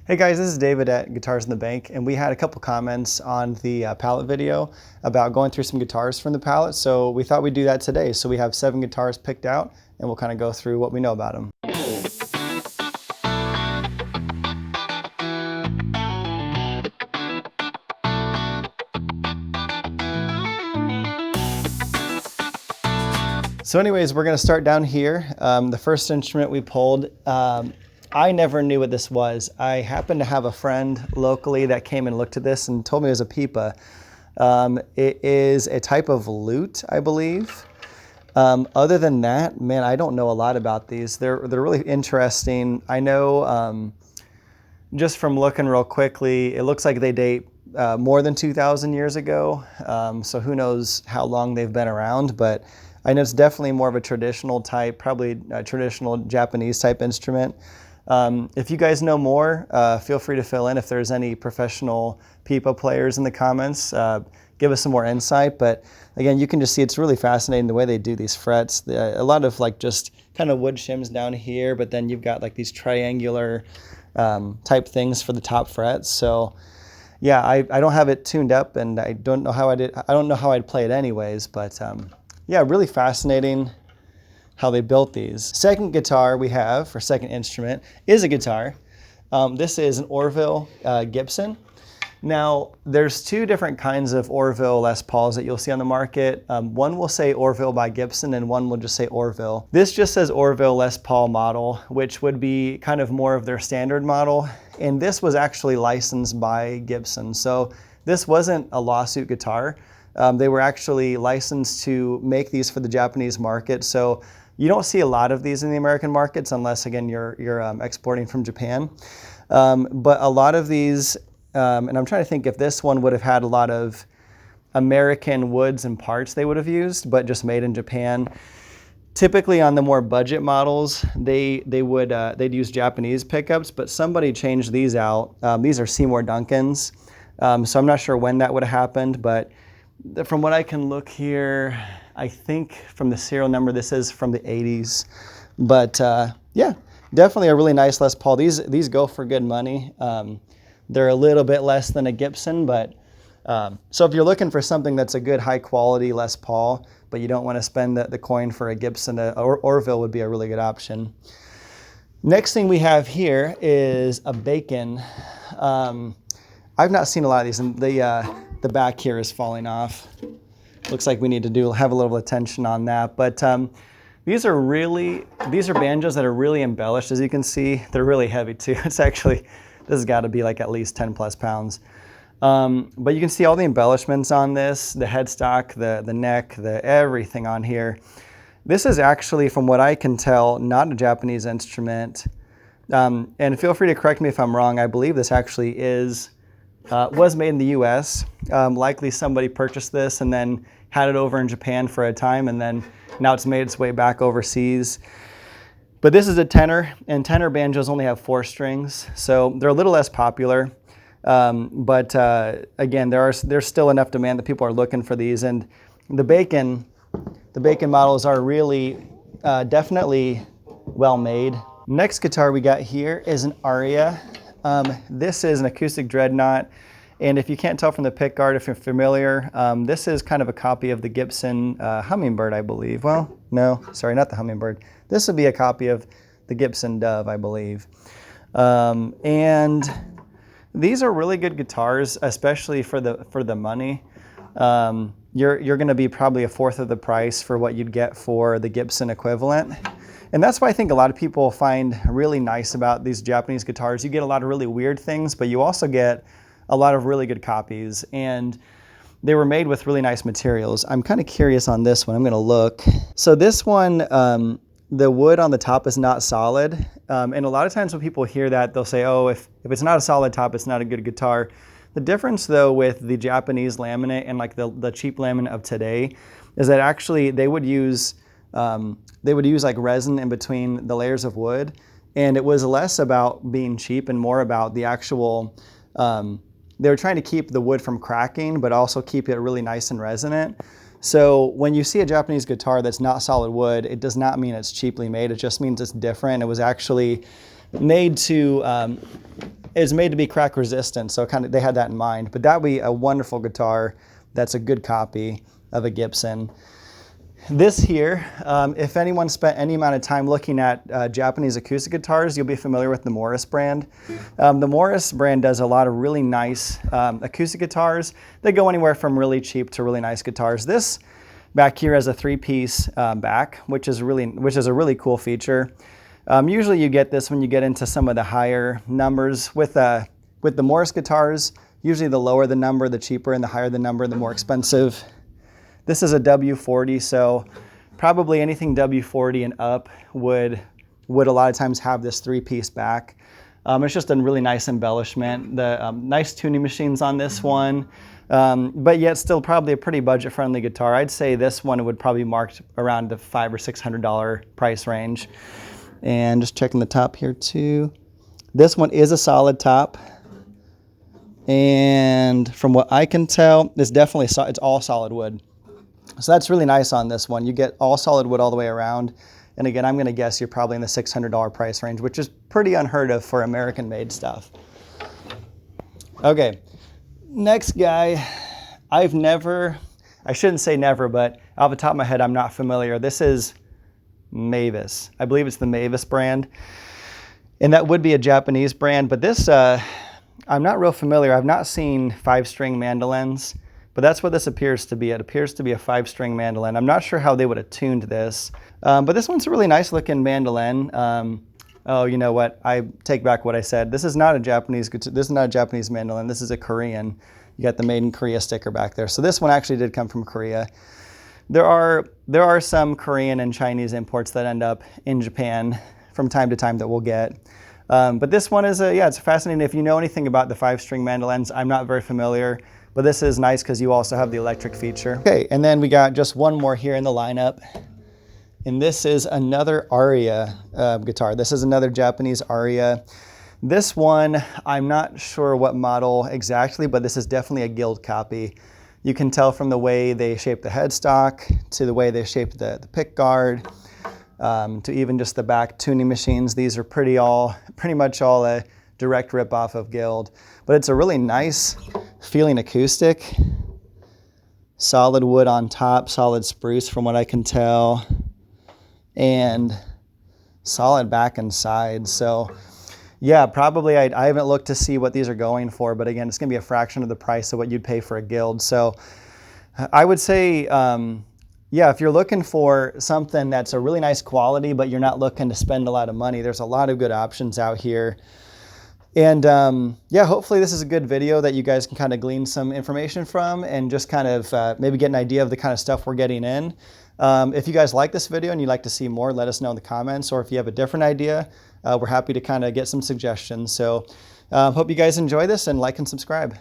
Hey guys, this is David at Guitars in the Bank, and we had a couple comments on the pallet video about going through some guitars from the pallet, so we thought we'd do that today. So we have 7 guitars picked out, and we'll kind of go through what we know about them. So anyways, we're going to start down here. The first instrument we pulled, I never knew what this was. I happened to have a friend locally that came and looked at this and told me it was a peepa. It is a type of lute, I believe. Other than that, man, I don't know a lot about these. They're really interesting. I know just from looking real quickly, it looks like they date more than 2,000 years ago. So who knows how long they've been around, but I know it's definitely more of a traditional type, probably a traditional Japanese type instrument. If you guys know more, feel free to fill in if there's any professional peepa players in the comments. Give us some more insight, but again, you can just see it's really fascinating the way they do these frets. A lot of like just kind of wood shims down here, but then you've got like these triangular type things for the top frets. So yeah, I don't have it tuned up, and I don't know how I'd play it anyways, but yeah, really fascinating how they built these. Second guitar we have, for second instrument, is a guitar. This is an Orville Gibson. Now, there's 2 different kinds of Orville Les Pauls that you'll see on the market. One will say Orville by Gibson, and one will just say Orville. This just says Orville Les Paul model, which would be kind of more of their standard model. And this was actually licensed by Gibson. So this wasn't a lawsuit guitar. They were actually licensed to make these for the Japanese market. So you don't see a lot of these in the American markets unless, again, you're exporting from Japan. But a lot of these, and I'm trying to think if this one would have had a lot of American woods and parts they would have used, but just made in Japan. Typically on the more budget models, they'd use Japanese pickups, but somebody changed these out. These are Seymour Duncans. So I'm not sure when that would have happened, but from what I can look here, I think from the serial number, this is from the 80s. But yeah, definitely a really nice Les Paul. These go for good money. They're a little bit less than a Gibson, but so if you're looking for something that's a good high quality Les Paul, but you don't want to spend the coin for a Gibson, Orville would be a really good option. Next thing we have here is a Bacon. I've not seen a lot of these, and the back here is falling off. Looks like we need to have a little attention on that. But these are banjos that are really embellished. As you can see, they're really heavy too. This has got to be like at least 10 plus pounds. But you can see all the embellishments on this, the headstock, the neck, everything on here. This is actually, from what I can tell, not a Japanese instrument. And feel free to correct me if I'm wrong. I believe this actually was made in the US. Likely somebody purchased this and then had it over in Japan for a time, and then now it's made its way back overseas. But this is a tenor, and tenor banjos only have 4 strings, so they're a little less popular. But again, there's still enough demand that people are looking for these, and the Bacon models are really definitely well made. Next guitar we got here is an Aria. This is an acoustic dreadnought, and if you can't tell from the pickguard, if you're familiar, this is kind of a copy of the Gibson Hummingbird, I believe. Well, no, sorry, not the Hummingbird. This would be a copy of the Gibson Dove, I believe. And these are really good guitars, especially for the money. You're going to be probably a 1/4 of the price for what you'd get for the Gibson equivalent. And that's why I think a lot of people find really nice about these Japanese guitars. You get a lot of really weird things, but you also get a lot of really good copies. And they were made with really nice materials. I'm kind of curious on this one. I'm going to look. So this one, the wood on the top is not solid. And a lot of times when people hear that, they'll say, oh, if it's not a solid top, it's not a good guitar. The difference, though, with the Japanese laminate and like the cheap laminate of today is that actually they would use like resin in between the layers of wood, and it was less about being cheap and more about the actual, they were trying to keep the wood from cracking, but also keep it really nice and resonant. So when you see a Japanese guitar that's not solid wood, it does not mean it's cheaply made, it just means it's different. It was actually made to is made to be crack resistant, so kind of they had that in mind. But that would be a wonderful guitar that's a good copy of a Gibson. This here, if anyone spent any amount of time looking at Japanese acoustic guitars, you'll be familiar with the Morris brand. The Morris brand does a lot of really nice acoustic guitars. They go anywhere from really cheap to really nice guitars. This back here has a 3-piece back, which is a really cool feature. Usually you get this when you get into some of the higher numbers. With the Morris guitars, usually the lower the number, the cheaper, and the higher the number, the more expensive. This is a W40, so probably anything W40 and up would a lot of times have this 3-piece back. It's just a really nice embellishment. The nice tuning machines on this one, but yet still probably a pretty budget-friendly guitar. I'd say this one would probably be marked around the $500 or $600 price range. And just checking the top here too. This one is a solid top. And from what I can tell, it's all solid wood. So that's really nice on this one. You get all solid wood all the way around. And again, I'm going to guess you're probably in the $600 price range, which is pretty unheard of for American-made stuff. Okay, next guy, I shouldn't say never, but off the top of my head, I'm not familiar. This is Mavis. I believe it's the Mavis brand. And that would be a Japanese brand, but this, I'm not real familiar. I've not seen 5-string mandolins. But that's what this appears to be. It appears to be a 5-string mandolin. I'm not sure how they would have tuned this. But this one's a really nice looking mandolin. Oh, you know what? I take back what I said. This is not a Japanese mandolin. This is a Korean. You got the Made in Korea sticker back there. So this one actually did come from Korea. There are some Korean and Chinese imports that end up in Japan from time to time that we'll get. But this one is it's fascinating. If you know anything about the 5-string mandolins, I'm not very familiar. But this is nice because you also have the electric feature. Okay, and then we got just one more here in the lineup. And this is another Aria guitar. This is another Japanese Aria. This one, I'm not sure what model exactly, but this is definitely a guild copy. You can tell from the way they shaped the headstock, to the way they shaped the pick guard, to even just the back tuning machines. These are pretty much all a direct rip-off of Guild. But it's a really nice feeling acoustic. Solid wood on top, solid spruce from what I can tell, and solid back and sides. So yeah, probably I haven't looked to see what these are going for, but again, it's going to be a fraction of the price of what you'd pay for a Guild. So I would say, yeah, if you're looking for something that's a really nice quality, but you're not looking to spend a lot of money, there's a lot of good options out here. And yeah, hopefully this is a good video that you guys can kind of glean some information from and just kind of maybe get an idea of the kind of stuff we're getting in. If you guys like this video and you'd like to see more, let us know in the comments, or if you have a different idea, we're happy to kind of get some suggestions. So hope you guys enjoy this, and like and subscribe.